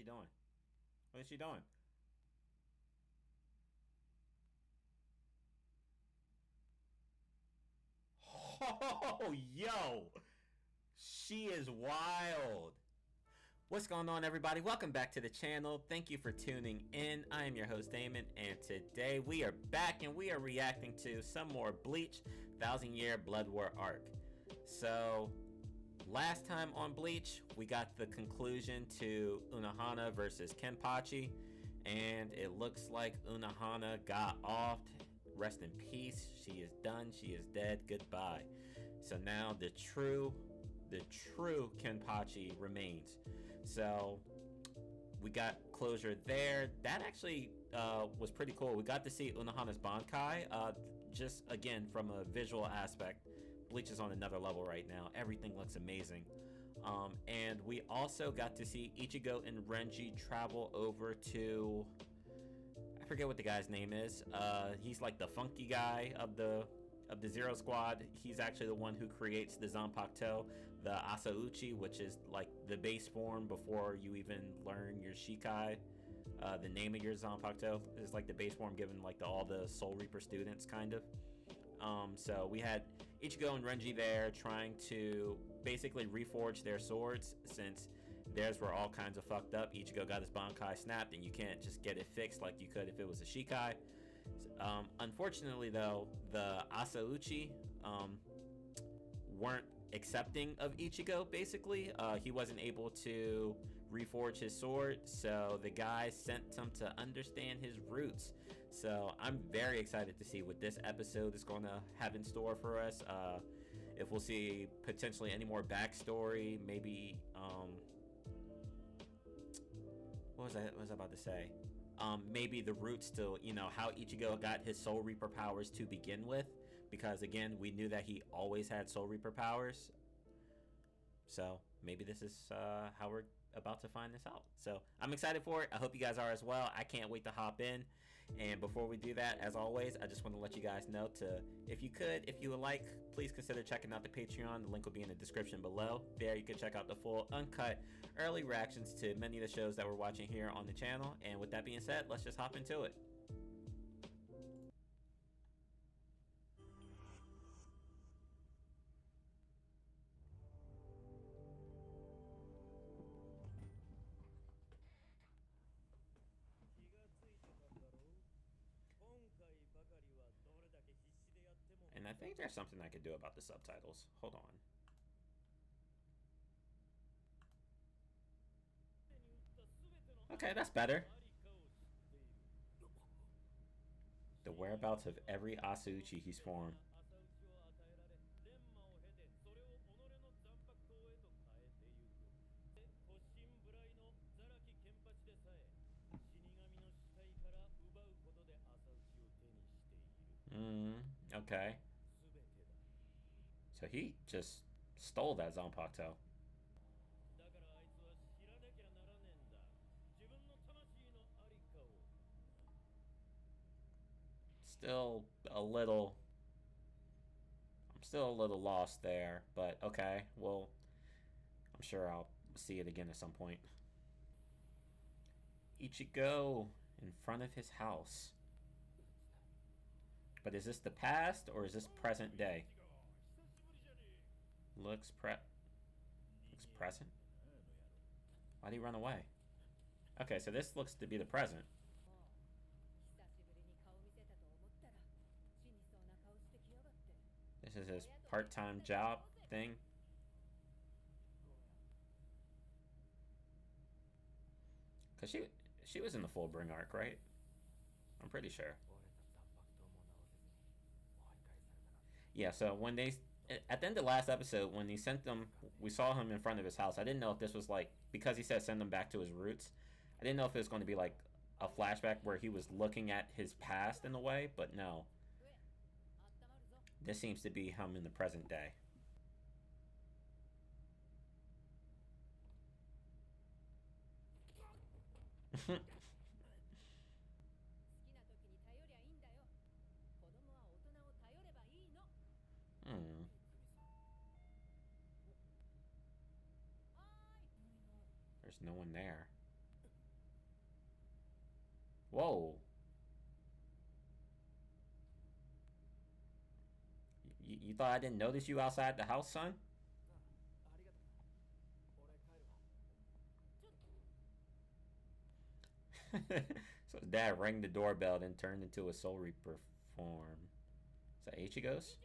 she doing? What is she doing? Oh, yo! She is wild. What's going on, everybody? Welcome back to the channel. Thank you for tuning in. I am your host, Damon, and today we are back and we are reacting to some more Bleach 1000-Year Blood War arc. So, last time on Bleach, we got the conclusion to Unohana versus Kenpachi, and it looks like Unohana got off. Rest in peace. She is done. She is dead. Goodbye. So now the true Kenpachi remains. So we got closure there. That actually was pretty cool. We got to see Unohana's Bankai. Just again, from a visual aspect, Bleach is on another level right now. Everything looks amazing. And we also got to see Ichigo and Renji travel over to, I forget what the guy's name is. He's like the funky guy of the Zero Squad. He's actually the one who creates the Zanpakuto, the Asauchi, which is like the base form before you even learn your Shikai. The name of your Zanpakuto is like the base form given like all the Soul Reaper students, kind of. So we had Ichigo and Renji there trying to basically reforge their swords, since theirs were all kinds of fucked up. Ichigo got his Bankai snapped, and you can't just get it fixed like you could if it was a Shikai. Unfortunately, though, the Asauchi weren't accepting of Ichigo, basically. He wasn't able to reforge his sword, so the guys sent him to understand his roots. So I'm very excited to see what this episode is going to have in store for us. If we'll see potentially any more backstory, maybe what was I about to say? Maybe the roots to, how Ichigo got his Soul Reaper powers to begin with, because again, we knew that he always had Soul Reaper powers. So maybe this is how we're about to find this out. So I'm excited for it. I hope you guys are as well. I can't wait to hop in. And before we do that, as always, I just want to let you guys know to, if you would like, please consider checking out the Patreon. The link will be in the description below. There you can check out the full uncut early reactions to many of the shows that we're watching here on the channel. And with that being said, let's just hop into it. And I think there's something I could do about the subtitles. Hold on. Okay, that's better. The whereabouts of every Asauchi he's formed. Okay. So he just stole that Zanpakuto. I'm still a little lost there, but okay, well, I'm sure I'll see it again at some point. Ichigo in front of his house. But is this the past or is this present day? Looks present. Why'd he run away? Okay, so this looks to be the present. This is his part-time job thing. Cause she was in the Fullbring arc, right? I'm pretty sure. Yeah, so when they, at the end of the last episode, when he sent them, we saw him in front of his house. I didn't know if this was like, because he said send him back to his roots, I didn't know if it was going to be like a flashback where he was looking at his past in a way, but no. This seems to be him in the present day. There's no one there. Whoa. You thought I didn't notice you outside the house, son? So his dad rang the doorbell, then turned into a Soul Reaper form. Is that Ichigo's?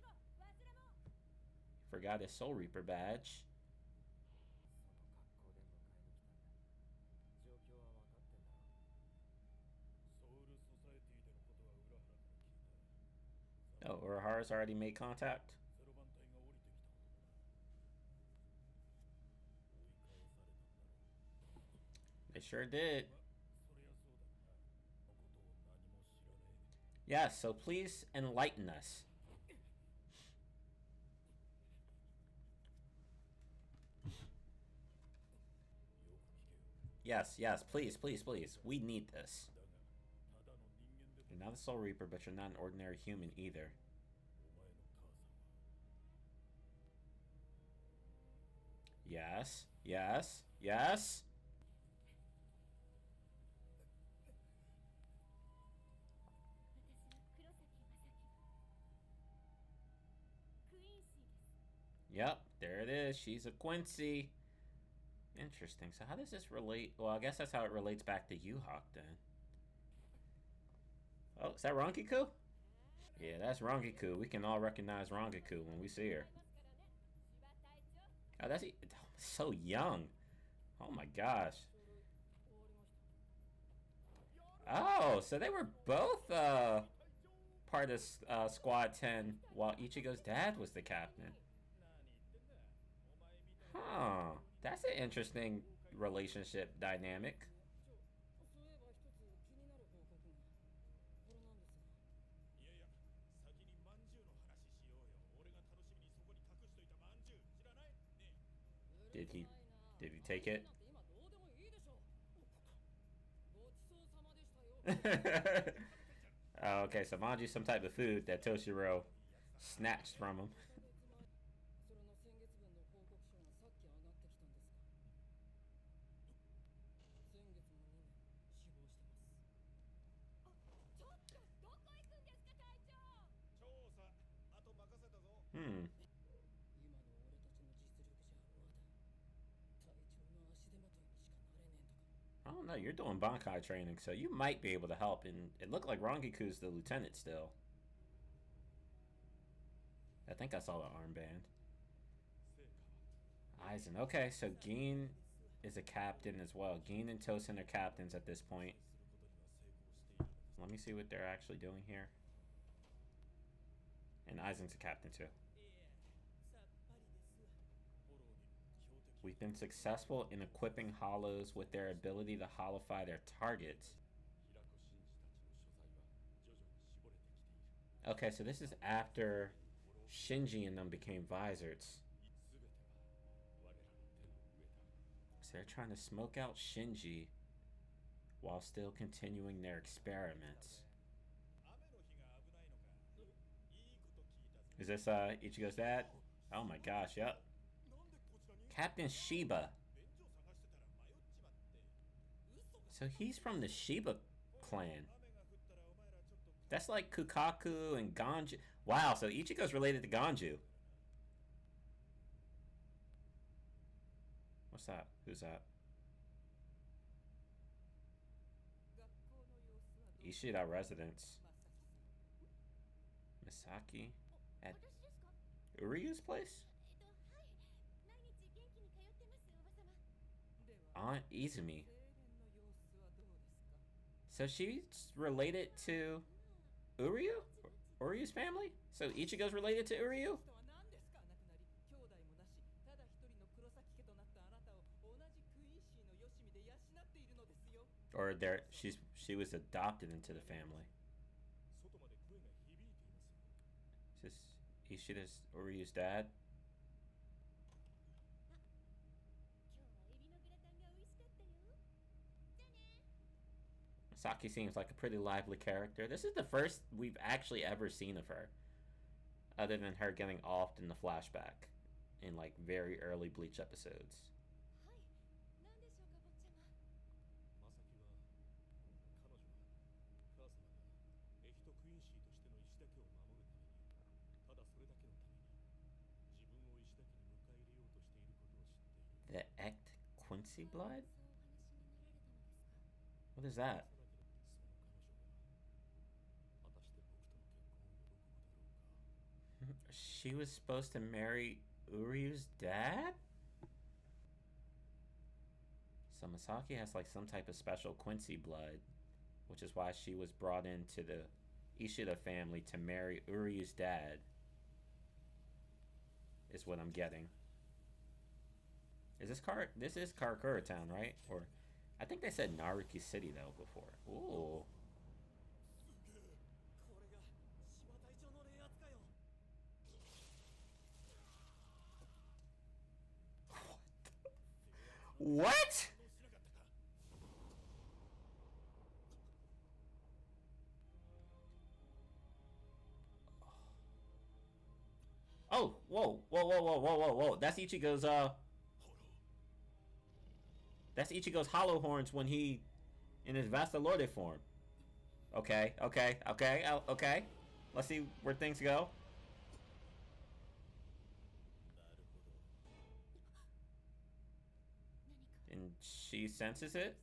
Forgot his Soul Reaper badge. Oh, Urahara's already made contact. They sure did. Yes, so please enlighten us. Yes, yes, please, please, please. We need this. You're not a Soul Reaper, but you're not an ordinary human either. Yes, yes, yes. Yep, there it is. She's a Quincy. Interesting. So how does this relate? Well, I guess that's how it relates back to Yu-Hawk then. Oh, is that Rangiku? Yeah, that's Rangiku. We can all recognize Rangiku when we see her. Oh, that's so young. Oh my gosh. Oh, so they were both part of Squad 10 while Ichigo's dad was the captain. Huh. That's an interesting relationship dynamic. Did he did he take it? Oh, okay, so Manji's some type of food that Toshiro snatched from him. Hmm. I don't know. You're doing Bankai training, so you might be able to help. And it looked like Rangiku's the lieutenant still. I think I saw the armband. Aizen. Okay, so Gin is a captain as well. Gin and Tosin are captains at this point. Let me see what they're actually doing here. And Aizen's a captain too. We've been successful in equipping hollows with their ability to hollowify their targets. Okay, so this is after Shinji and them became Vizards. So they're trying to smoke out Shinji while still continuing their experiments. Is this Ichigo's dad? Oh my gosh, yep. Captain Shiba. So he's from the Shiba clan. That's like Kukaku and Ganju. Wow, so Ichigo's related to Ganju. What's that? Who's that? Ishida residence. Misaki at Uryu's place? Aunt Izumi. So she's related to Uryu? Uryu's family? So Ichigo's related to Uryu? Or she was adopted into the family. Is this Ishida's Uryu's dad? Saki seems like a pretty lively character. This is the first we've actually ever seen of her, other than her getting offed in the flashback in like very early Bleach episodes. Quincy blood? What is that? She was supposed to marry Uryu's dad? So Misaki has like some type of special Quincy blood, which is why she was brought into the Ishida family to marry Uryu's dad, is what I'm getting. Is this is Karakura Town, right? Or I think they said Naruki City though before. Ooh. What? Oh, whoa, whoa, whoa, whoa, whoa, whoa, whoa. That's Ichigo's hollow horns when he in his Vasta Lorde form. Okay, okay, okay, okay. Let's see where things go. And she senses it.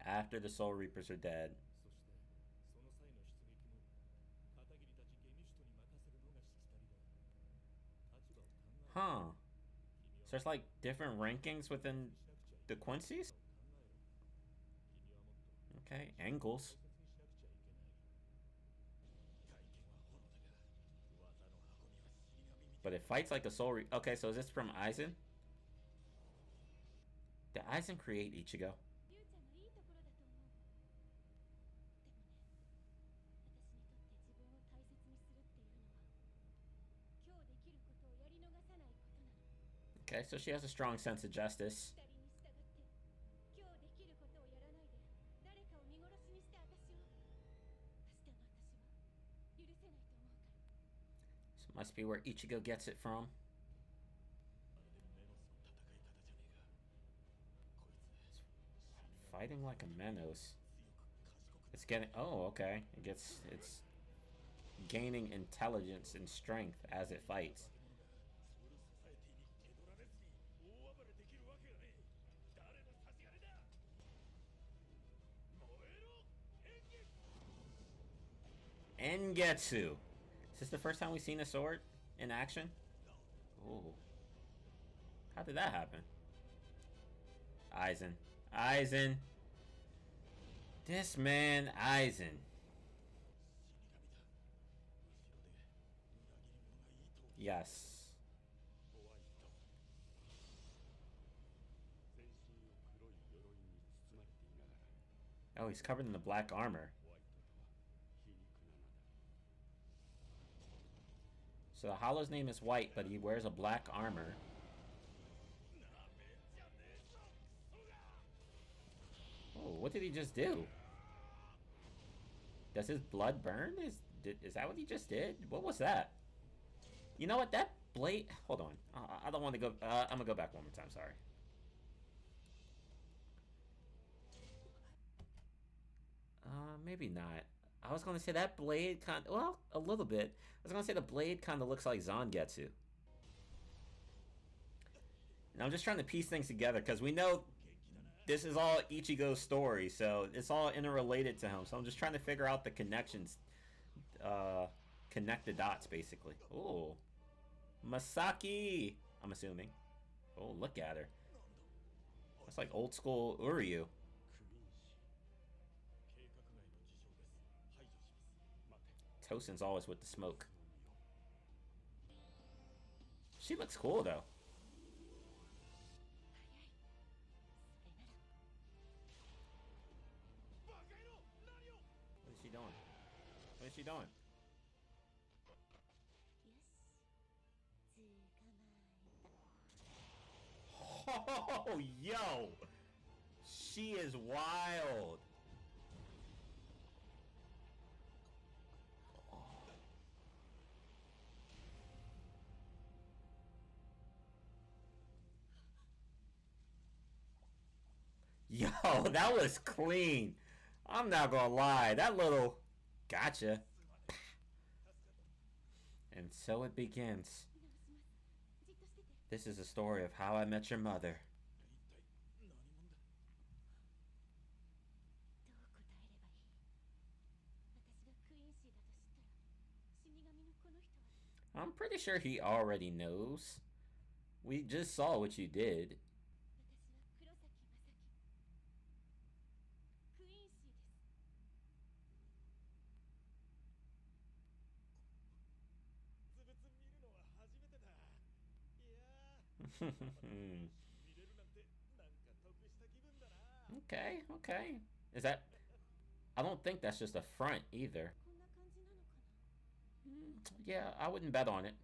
After the Soul Reapers are dead. Huh. So there's like different rankings within the Quincy's? Okay, angles. But it fights like a Soul Reaper. Okay, so is this from Aizen? Did Aizen create Ichigo? Okay, so she has a strong sense of justice. So it must be where Ichigo gets it from. It's fighting like a Menos. It's getting... Oh, okay. It's gaining intelligence and strength as it fights. Engetsu. Is this the first time we've seen a sword in action? Ooh. How did that happen? Aizen. Aizen. This man, Aizen. Yes. Oh, he's covered in the black armor. So the Hollow's name is White, but he wears a black armor. Oh, what did he just do? Does his blood burn? Is that what he just did? What was that? You know what? That blade... Hold on. I don't want to go... I'm going to go back one more time. Sorry. Maybe not. I was going to say that blade kind of... Well, a little bit. I was going to say the blade kind of looks like Zangetsu. And I'm just trying to piece things together because we know this is all Ichigo's story, so it's all interrelated to him. So I'm just trying to figure out the connections. Connect the dots, basically. Oh. Misaki! I'm assuming. Oh, look at her. That's like old school Uryu. Tosin's always with the smoke. She looks cool, though. What is she doing? What is she doing? Oh, yo! She is wild. Yo, that was clean. I'm not gonna lie, that little gotcha. And so it begins. This is a story of how I met your mother. I'm pretty sure he already knows. We just saw what you did. Okay, okay. Is that... I don't think that's just a front either. Yeah, I wouldn't bet on it.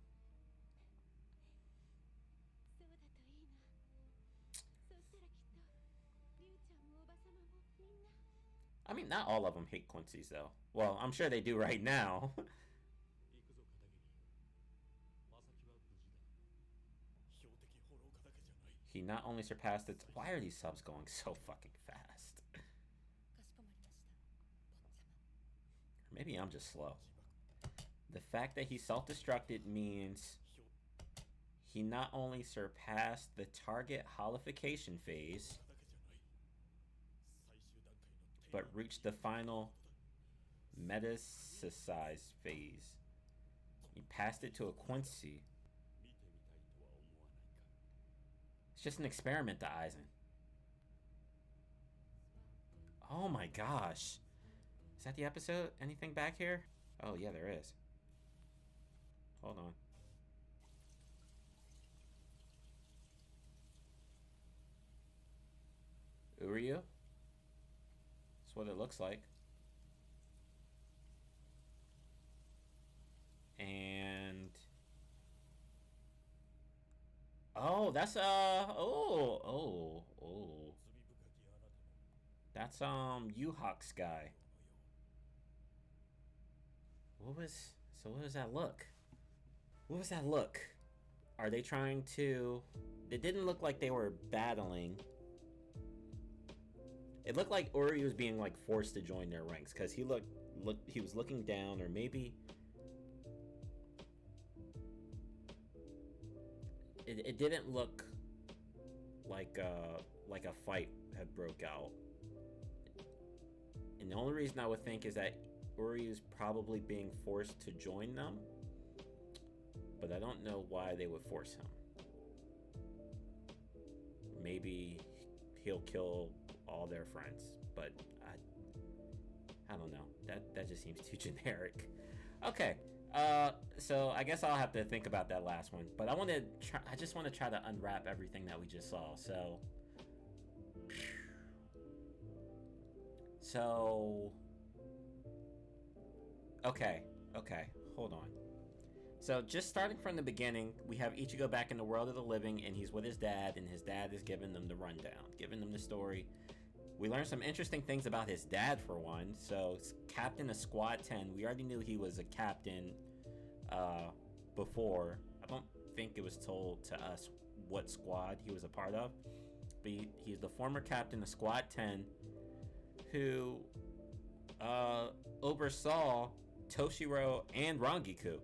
I mean, not all of them hate Quincy's, though. Well, I'm sure they do right now. He not only surpassed it... Why are these subs going so fucking fast? Maybe I'm just slow. The fact that he self-destructed means he not only surpassed the target holification phase, but reached the final metastasize phase. He passed it to a Quincy. It's just an experiment to Aizen. Oh my gosh. Is that the episode? Anything back here? Oh yeah, there is. Hold on. Uryu? That's what it looks like. And... Oh, that's, oh. That's, Yuhawk's guy. What was that look? What was that look? Are they trying to... It didn't look like they were battling. It looked like Uri was being, like, forced to join their ranks, because he he was looking down, or maybe... It didn't look like a fight had broke out. And the only reason I would think is that Uri is probably being forced to join them, but I don't know why they would force him. Maybe he'll kill all their friends, but I don't know. That just seems too generic. Okay. So I guess I'll have to think about that last one, but I just want to try to unwrap everything that we just saw. So okay, hold on. So just starting from the beginning, we have Ichigo back in the world of the living, and he's with his dad, and his dad is giving them the rundown, giving them the story. We learned some interesting things about his dad, for one. So, captain of Squad 10. We already knew he was a captain before. I don't think it was told to us what squad he was a part of. But he's the former captain of Squad 10 who oversaw Toshiro and Rangiku.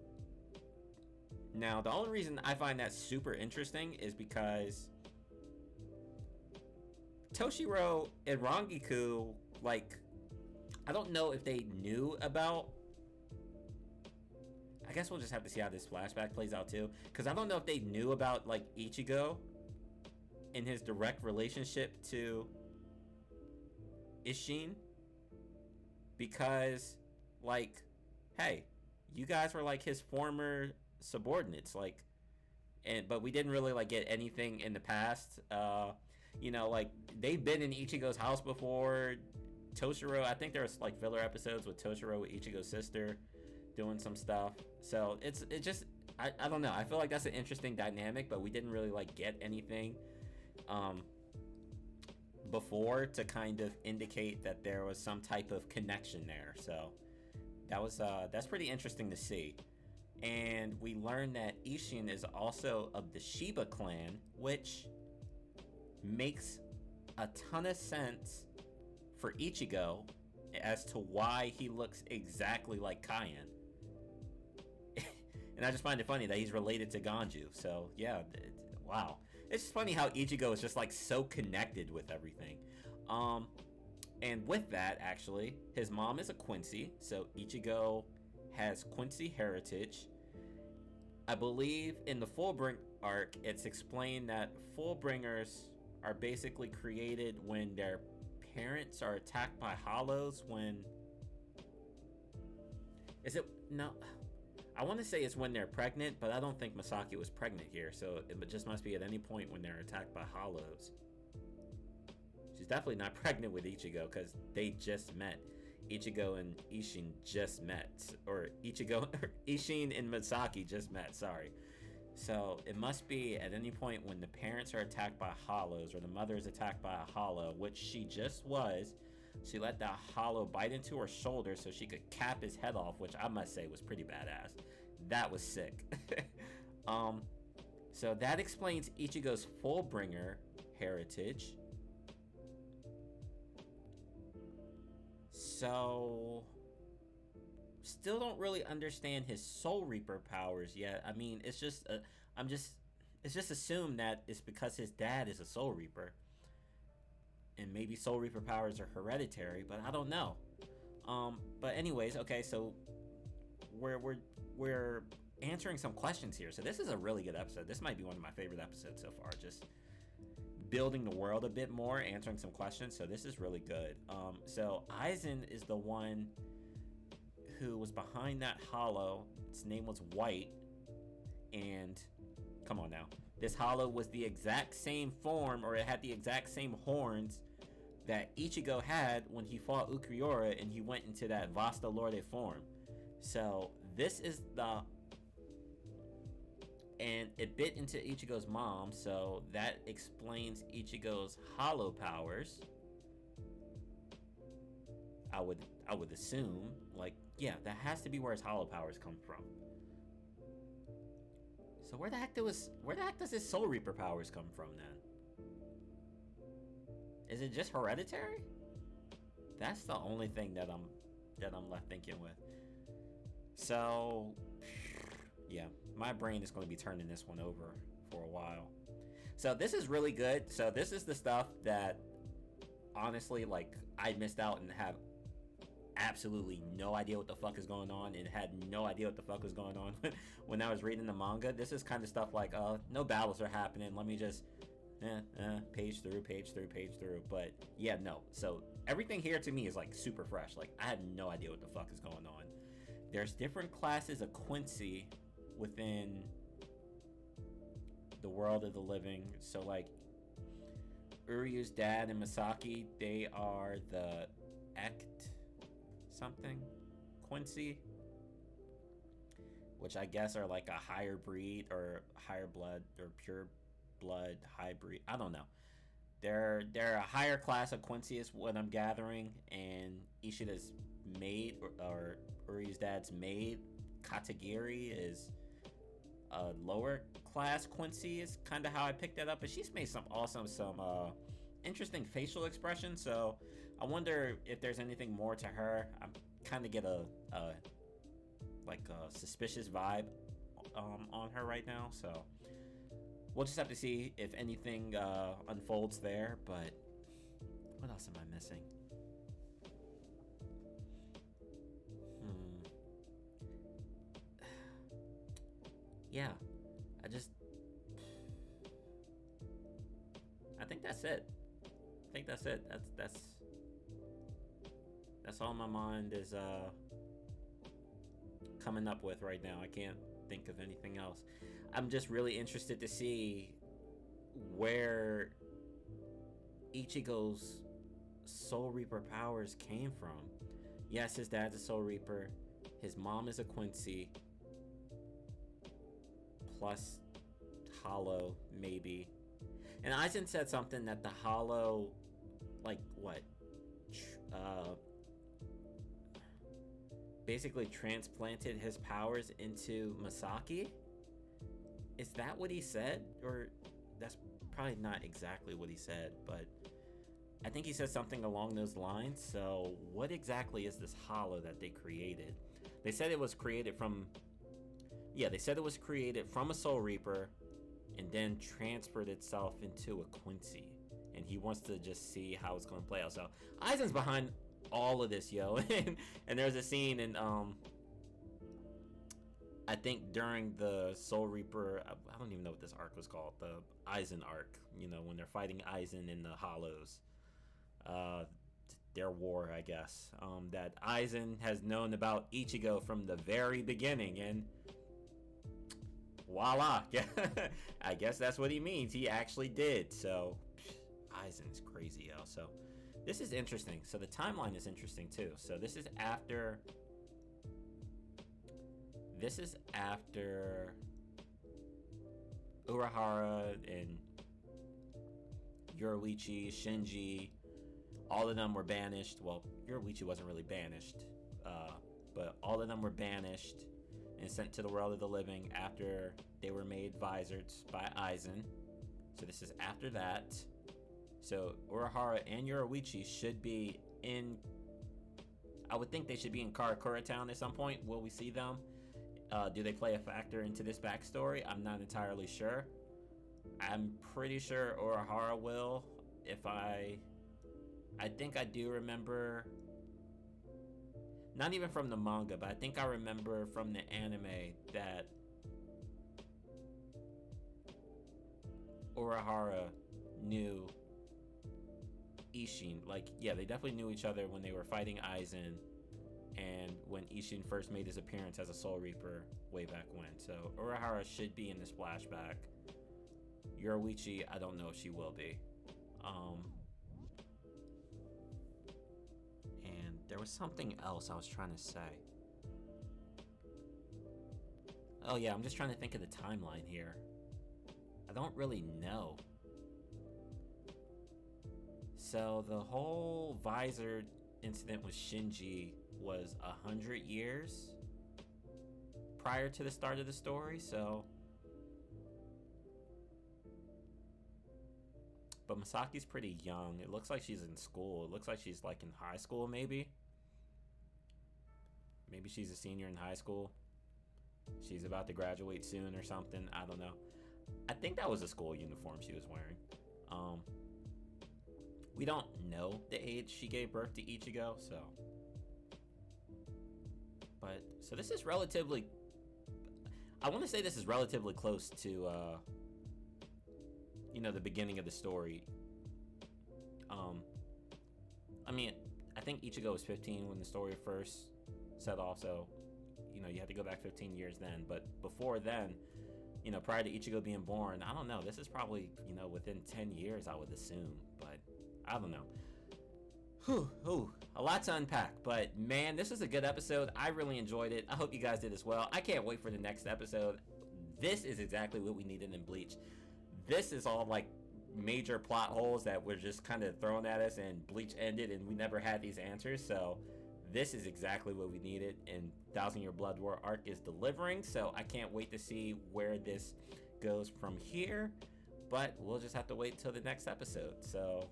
Now, the only reason I find that super interesting is because Toshiro and Rangiku, like, I don't know if they knew about... I guess we'll just have to see how this flashback plays out too, because I don't know if they knew about, like, Ichigo and his direct relationship to ISSHIN, because, like, hey, you guys were, like, his former subordinates, like, but we didn't really, like, get anything in the past. You know, like, they've been in Ichigo's house before. Toshiro, I think there was, like, filler episodes with Toshiro with Ichigo's sister doing some stuff. So it just, I don't know. I feel like that's an interesting dynamic, but we didn't really, like, get anything before to kind of indicate that there was some type of connection there. So that's pretty interesting to see. And we learned that ISSHIN is also of the Shiba clan, which makes a ton of sense for Ichigo, as to why he looks exactly like Cayenne. And I just find it funny that he's related to Ganju. So yeah, wow. It's just funny how Ichigo is just like so connected with everything. And with that, actually, his mom is a Quincy, so Ichigo has Quincy heritage. I believe in the Fullbring arc, it's explained that Fullbringers are basically created when their parents are attacked by hollows. When is it? No, I want to say it's when they're pregnant, but I don't think Misaki was pregnant here, so it just must be at any point when they're attacked by hollows. She's definitely not pregnant with Ichigo because they just met. Ichigo and ISSHIN just met, or ISSHIN and Misaki just met, sorry. So it must be at any point when the parents are attacked by hollows, or the mother is attacked by a hollow, which she just was. She let that hollow bite into her shoulder so she could cap his head off, which I must say was pretty badass. That was sick. So that explains Ichigo's Fullbringer heritage. So still don't really understand his Soul Reaper powers yet. I mean, it's just it's just assumed that it's because his dad is a Soul Reaper, and maybe Soul Reaper powers are hereditary, but I don't know. But anyways, okay, so we're answering some questions here. So this is a really good episode. This might be one of my favorite episodes so far. Just building the world a bit more, answering some questions. So this is really good. So Aizen is the one who was behind that hollow. Its name was White, and come on now, this hollow was the exact same form, or it had the exact same horns that Ichigo had when he fought Ukriora and he went into that Vasta Lorde form. So this is the, and it bit into Ichigo's mom, so that explains Ichigo's hollow powers. I would assume, like, yeah, that has to be where his hollow powers come from. So where the heck does his Soul Reaper powers come from then? Is it just hereditary? That's the only thing that I'm left thinking with. So yeah, my brain is going to be turning this one over for a while. So this is really good. So this is the stuff that honestly, like, I missed out and have absolutely no idea what the fuck is going on, and had no idea what the fuck was going on when I was reading the manga. This is kind of stuff like, no battles are happening, let me just page through. But yeah, no. So everything here to me is like super fresh. Like, I had no idea what the fuck is going on. There's different classes of Quincy within the world of the living. So like Uryu's dad and Misaki, they are the Ect something Quincy, which I guess are like a higher breed or higher blood or pure blood hybrid. I don't know. They're a higher class of Quincy is what I'm gathering, and Ishida's maid or Uryu's dad's maid Katagiri is a lower class Quincy is kind of how I picked that up, but she's made some interesting facial expressions, so I wonder if there's anything more to her. I kind of get a suspicious vibe on her right now, so we'll just have to see if anything unfolds there. But what else am I missing? Yeah, I think that's it. That's all my mind is coming up with right now. I can't think of anything else. I'm just really interested to see where Ichigo's Soul Reaper powers came from. Yes, his dad's a Soul Reaper. His mom is a Quincy. Plus Hollow, maybe. And Aizen said something that the Hollow, like, what? Basically transplanted his powers into Misaki? Is that what he said? Or that's probably not exactly what he said, but I think he said something along those lines. So what exactly is this hollow that they created? They said it was created from, yeah, they said it was created from a Soul Reaper and then transferred itself into a Quincy. And he wants to just see how it's going to play out. So Aizen's behind all of this, yo. And there's a scene in, I think during the Soul Reaper, I don't even know what this arc was called, the Aizen arc, you know, when they're fighting Aizen in the Hollows. Their war, I guess. That Aizen has known about Ichigo from the very beginning, and voila, yeah, I guess that's what he means. He actually did. So Aizen is crazy, yo. So this is interesting. So the timeline is interesting too. So this is after Urahara and Yoruichi, Shinji, all of them were banished. Well, Yoruichi wasn't really banished, but all of them were banished and sent to the world of the living after they were made visors by Aizen. So this is after that. So Urahara and Yoruichi should be in, I would think they should be in Karakura Town at some point. Will we see them? Do they play a factor into this backstory? I'm not entirely sure. I'm pretty sure Urahara will. I think I do remember, not even from the manga, but I think I remember from the anime that Urahara knew ISSHIN. Like, yeah, they definitely knew each other when they were fighting Aizen and when ISSHIN first made his appearance as a Soul Reaper way back when. So Urahara should be in this flashback. Yoruichi, I don't know if she will be. And there was something else I was trying to say. Oh yeah, I'm just trying to think of the timeline here. I don't really know. So the whole visor incident with Shinji was 100 years prior to the start of the story, so. But Misaki's pretty young. It looks like she's in school. It looks like she's like in high school, maybe. Maybe she's a senior in high school. She's about to graduate soon or something. I don't know. I think that was a school uniform she was wearing. We don't know the age she gave birth to Ichigo, so. But, so this is relatively, I want to say this is relatively close to, you know, the beginning of the story. I mean, I think Ichigo was 15 when the story first set off, so, you know, you had to go back 15 years then. But before then, you know, prior to Ichigo being born, I don't know, this is probably, you know, within 10 years, I would assume, but I don't know. Whew, a lot to unpack, but man, this was a good episode. I really enjoyed it. I hope you guys did as well. I can't wait for the next episode. This is exactly what we needed in Bleach. This is all like major plot holes that were just kind of thrown at us, and Bleach ended and we never had these answers. So this is exactly what we needed, and Thousand Year Blood War arc is delivering. So I can't wait to see where this goes from here, but we'll just have to wait till the next episode. So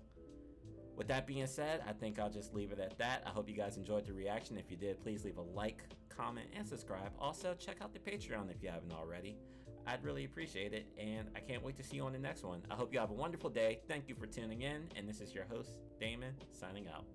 with that being said, I think I'll just leave it at that. I hope you guys enjoyed the reaction. If you did, please leave a like, comment, and subscribe. Also, check out the Patreon if you haven't already. I'd really appreciate it, and I can't wait to see you on the next one. I hope you have a wonderful day. Thank you for tuning in, and this is your host, Damon, signing out.